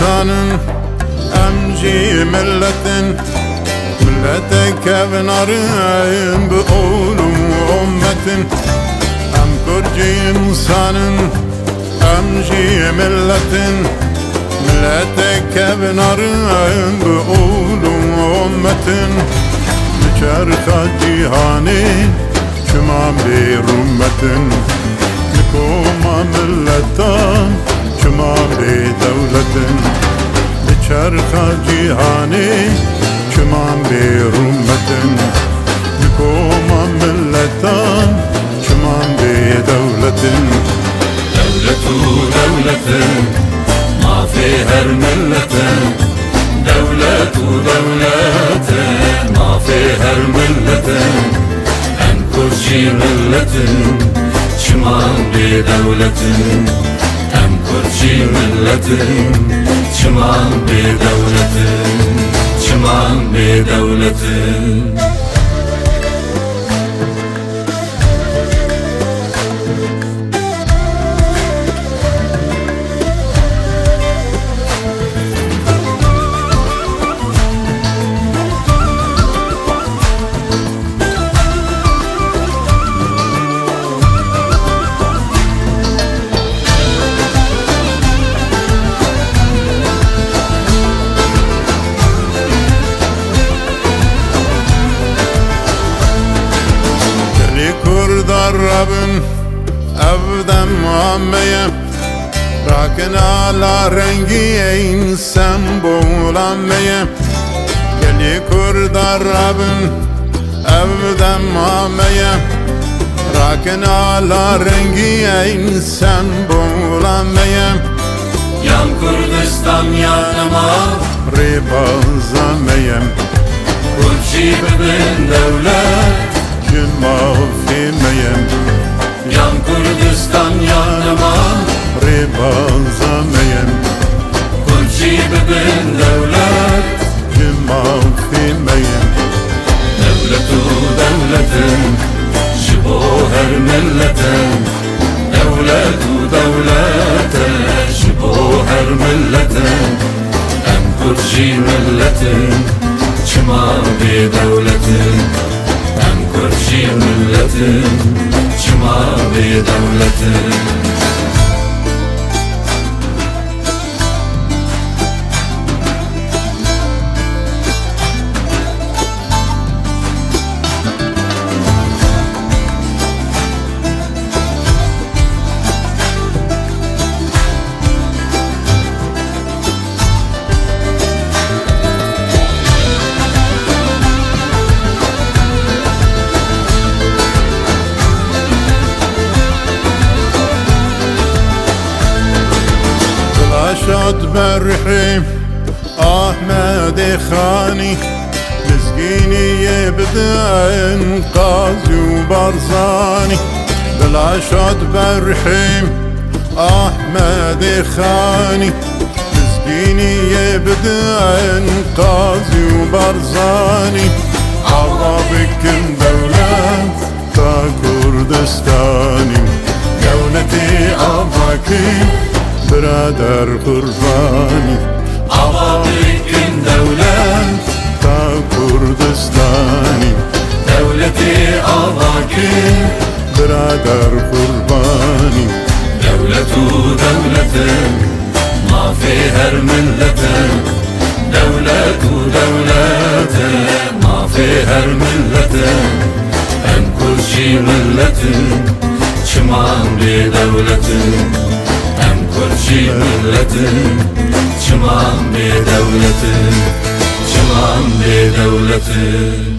insanın emci milletin millete kevin arayın bu oğlum ümmetin em kurci insanın emci milletin millete kevin arayın bu oğlum ümmetin çarka cihani çuman bir ümmetin nikoma milletan çuman bir devletin çarka cihani çuman bir ümmetin nikoma milletan çuman bir devletin devletu devletin ma fi her milletin devletu devletin ma fi her milletin en kurci milletin çiman bir devletin en kurci milletin çiman bir devletin çiman bir devletin Rabbim evden muammeye Rakin ala rengi insan boğulanmaya Geli kurdar Rabbim evden muammeye Rakin ala rengi insan boğulanmaya Yan Kurdistan yanıma ribazameye Kurci bibin devlet mağfimeyem Yan Kurdistan yanıma ribazameyem Kurci bibin devlet mağfimeyem devletu devletin jibo her milletin devletu devletin jibo her milletin en kurci milletin çiman bir devletin kurci milletin çiman bir devletin شاد برحي أحمد خاني مسكيني يبدأ قاضي وبرزاني بلا شاد برحي أحمد خاني مسكيني يبدأ قاضي وبرزاني عربك دولة تا كردستاني دولتي عربكي برادر قرباني عوابكن devlet تا كردستاني devleti عواكن برادر قرباني devletu devletin ma fi her milletin devletu devletin ma fi her milletin en kurci milletin çiman bir devletin kurci milletin çiman bir devletin çiman bir devletin